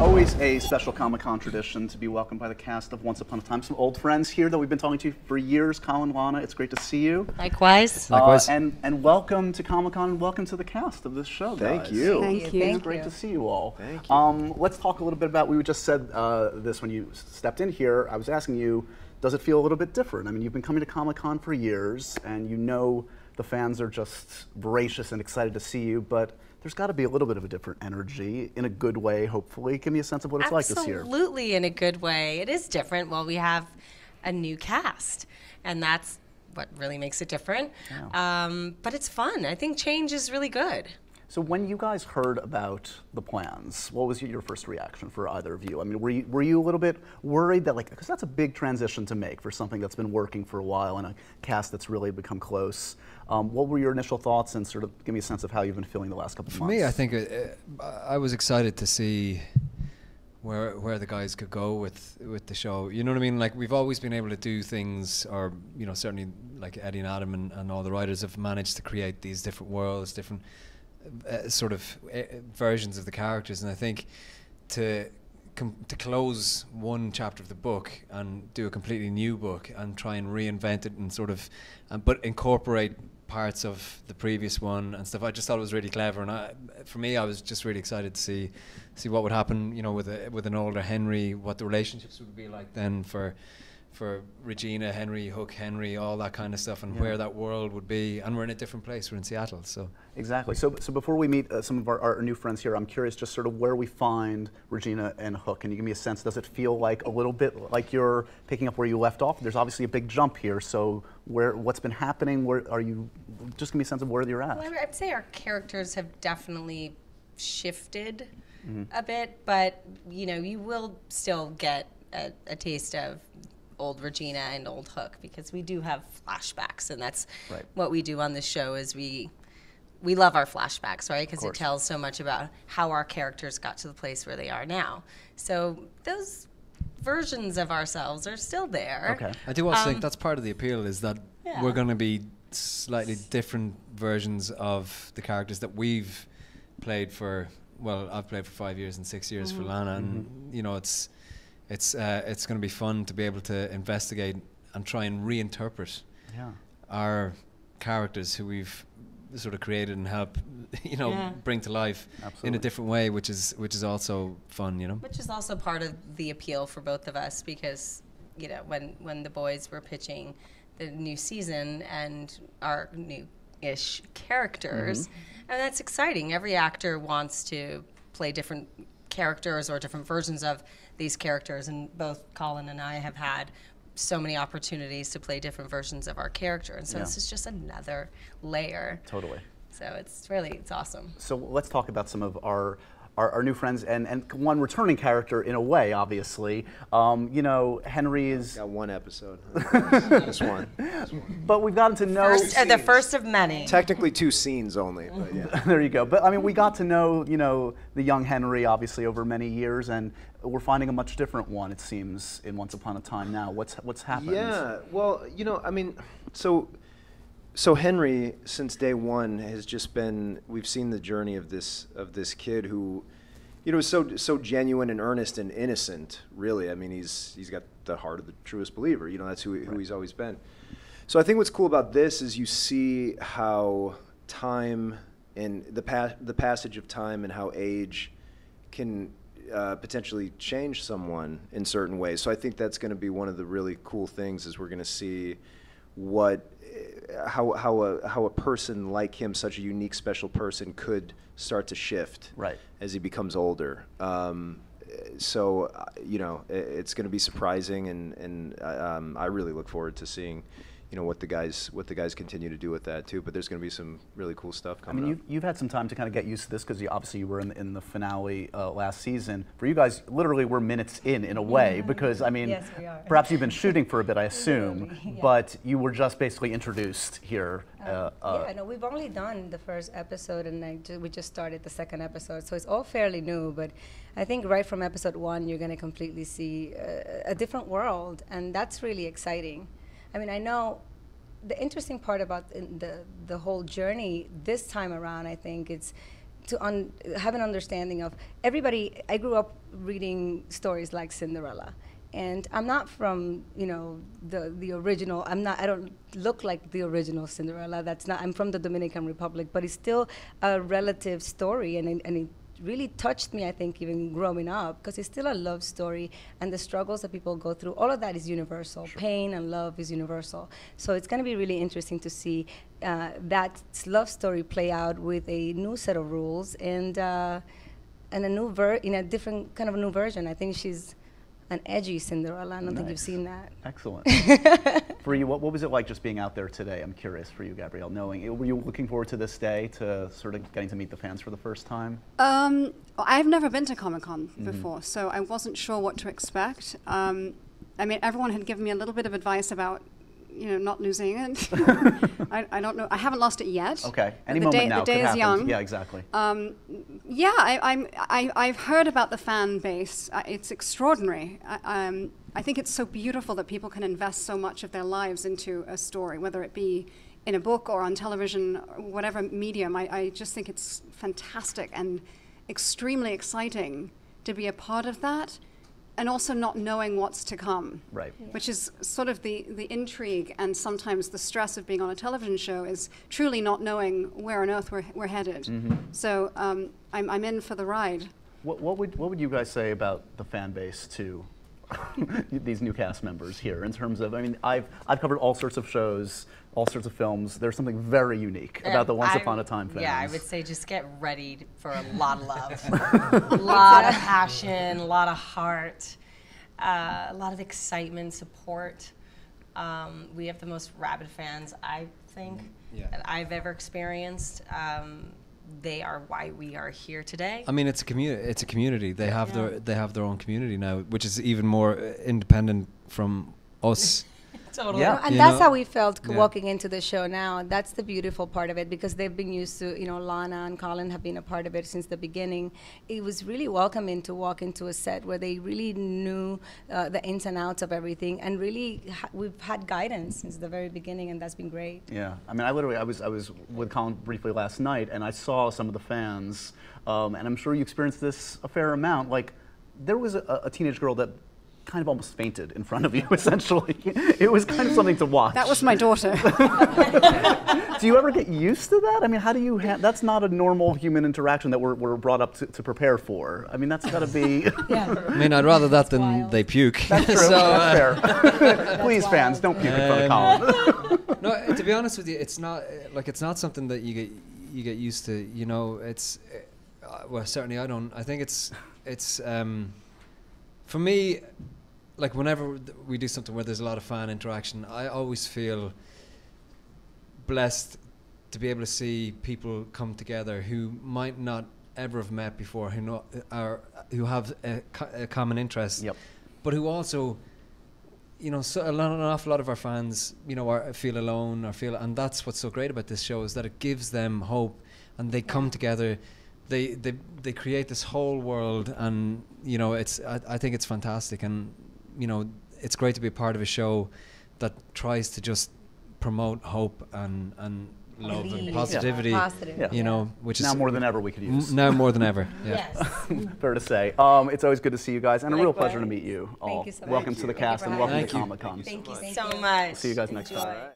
always a special Comic-Con tradition to be welcomed by the cast of Once Upon a Time. Some old friends here that we've been talking to for years. Colin, Lana, it's great to see you. Likewise. Likewise. And welcome to Comic-Con and welcome to the cast of this show, Thank guys. you. Thank you. It's great to see you all. Thank you. Let's talk a little bit about, we just said this when you stepped in here. I was asking you, does it feel a little bit different? I mean, you've been coming to Comic-Con for years, and you know the fans are just voracious and excited to see you, but there's got to be a little bit of a different energy, in a good way, hopefully. Give me a sense of what it's like this year. Absolutely, in a good way. It is different. Well, we have a new cast, and that's what really makes it different. Yeah. But it's fun. I think change is really good. So when you guys heard about the plans, what was your first reaction for either of you? I mean, were you a little bit worried that, like, because that's a big transition to make for something that's been working for a while and a cast that's really become close. What were your initial thoughts, and sort of give me a sense of how you've been feeling the last couple of months? For me, I think I was excited to see where the guys could go with the show. You know what I mean? Like, we've always been able to do things, or you know, certainly like Eddie and Adam and all the writers have managed to create these different worlds, different sort of versions of the characters, and I think to close one chapter of the book and do a completely new book and try and reinvent it and sort of but incorporate parts of the previous one and stuff, I just thought it was really clever. And for me, I was just really excited to see what would happen, you know, with an older Henry, what the relationships would be like then for Regina, Henry, Hook, Henry, all that kind of stuff, and where that world would be. And we're in a different place. We're in Seattle, so. Exactly. So before we meet some of our new friends here, I'm curious just sort of where we find Regina and Hook. Can you give me a sense? Does it feel like a little bit like you're picking up where you left off? There's obviously a big jump here. So what's been happening? Where are you? Just give me a sense of where you're at. Well, I'd say our characters have definitely shifted a bit, but you know, you will still get a taste of old Regina and old Hook, because we do have flashbacks, and that's what we do on this show. Is we love our flashbacks, right? Because it tells so much about how our characters got to the place where they are now. So those versions of ourselves are still there. Okay. I do also think that's part of the appeal, is that we're going to be slightly different versions of the characters that we've played for. Well, I've played for 5 years and 6 years for Lana, and you know, it's going to be fun to be able to investigate and try and reinterpret our characters who we've sort of created and help, you know, bring to life in a different way, which is also fun, you know. Which is also part of the appeal for both of us, because, you know, when the boys were pitching the new season and our new-ish characters, and that's exciting. Every actor wants to play different characters or different versions of these characters, and both Colin and I have had so many opportunities to play different versions of our character, and so this is just another layer. Totally. So it's awesome. So let's talk about some of our new friends, and one returning character in a way, obviously. You know, Henry is... Got one episode. Just one. But we've gotten to know... the first of many. Technically 2 scenes only, but yeah. There you go. But I mean, we got to know, you know, the young Henry, obviously, over many years, and we're finding a much different one, it seems, in Once Upon a Time now. What's happened? Yeah, well, you know, I mean, so Henry, since day one, has just been, we've seen the journey of this kid who, you know, is so genuine and earnest and innocent, really. I mean, he's got the heart of the truest believer. You know, that's who he's always been. So I think what's cool about this is you see how time and the passage of time and how age can potentially change someone in certain ways. So I think that's going to be one of the really cool things, is we're going to see how a person like him, such a unique, special person, could start to shift as he becomes older. So you know, it's going to be surprising, and I really look forward to seeing, you know, what the guys continue to do with that too. But there's going to be some really cool stuff coming. I mean, you've had some time to kind of get used to this, because obviously you were in the finale last season. For you guys, literally, we're minutes in a way, because I mean, yes, we are. Perhaps you've been shooting for a bit, I assume, but you were just basically introduced here. Yeah, no, we've only done the first episode, and we just started the second episode, so it's all fairly new. But I think right from episode 1, you're going to completely see a different world, and that's really exciting. I mean, I know the interesting part about the whole journey this time around, I think, it's have an understanding of everybody. I grew up reading stories like Cinderella. And I'm not from, the original. I don't look like the original Cinderella. That's not. I'm from the Dominican Republic, but it's still a relative story, and it really touched me. I think even growing up, because it's still a love story, and the struggles that people go through. All of that is universal. Sure. Pain and love is universal. So it's going to be really interesting to see that love story play out with a new set of rules and a new in a different kind of a new version. I think she's an edgy Cinderella. I don't think you've seen that. Excellent. For you, what was it like just being out there today? I'm curious for you, Gabrielle, were you looking forward to this day, to sort of getting to meet the fans for the first time? I've never been to Comic-Con before, so I wasn't sure what to expect. I mean, everyone had given me a little bit of advice about, not losing it. I don't know. I haven't lost it yet. Okay. Any moment now. The day is young. Yeah, exactly. I've heard about the fan base. It's extraordinary. I think it's so beautiful that people can invest so much of their lives into a story, whether it be in a book or on television, or whatever medium. I just think it's fantastic and extremely exciting to be a part of that. And also not knowing what's to come, right? Yeah. Which is sort of the intrigue and sometimes the stress of being on a television show is truly not knowing where on earth we're headed. Mm-hmm. So I'm in for the ride. What would you guys say about the fan base to these new cast members here in terms of? I mean, I've covered all sorts of shows, all sorts of films. There's something very unique about the Once Upon a Time fans. Yeah, I would say just get ready for a lot of love, a lot of passion, a lot of heart, a lot of excitement, support. We have the most rabid fans, I think, that I've ever experienced. They are why we are here today. I mean, it's a community. They have their own community now, which is even more independent from us. Totally. Yeah. And that's how we felt walking into the show now. That's the beautiful part of it, because they've been used to, Lana and Colin have been a part of it since the beginning. It was really welcoming to walk into a set where they really knew the ins and outs of everything, and really we've had guidance since the very beginning, and that's been great. Yeah, I mean, I was with Colin briefly last night, and I saw some of the fans, and I'm sure you experienced this a fair amount. Like, there was a teenage girl that kind of almost fainted in front of you, essentially. It was kind of something to watch. That was my daughter. Do you ever get used to that? I mean, how do you that's not a normal human interaction that we're brought up to prepare for. I mean, that's got to be... I mean, I'd rather that than they puke. That's true, that's fair. Please, fans, don't puke in front of Colin. No, to be honest with you, it's not something that you get used to. It's well, certainly I don't. I think it's for me, like whenever we do something where there's a lot of fan interaction, I always feel blessed to be able to see people come together who might not ever have met before, who have a common interest, but who also, an awful lot of our fans, feel alone and that's what's so great about this show, is that it gives them hope, and they come together. They create this whole world, and I think it's fantastic, and it's great to be a part of a show that tries to just promote hope and love and positivity. Which is now more than ever we could use. Now more than ever. Yeah. Yes. Fair to say. It's always good to see you guys, and a real pleasure to meet you all. Thank you so much. Welcome to the cast, and welcome to Comic-Con. Thank you so much. See you guys next time.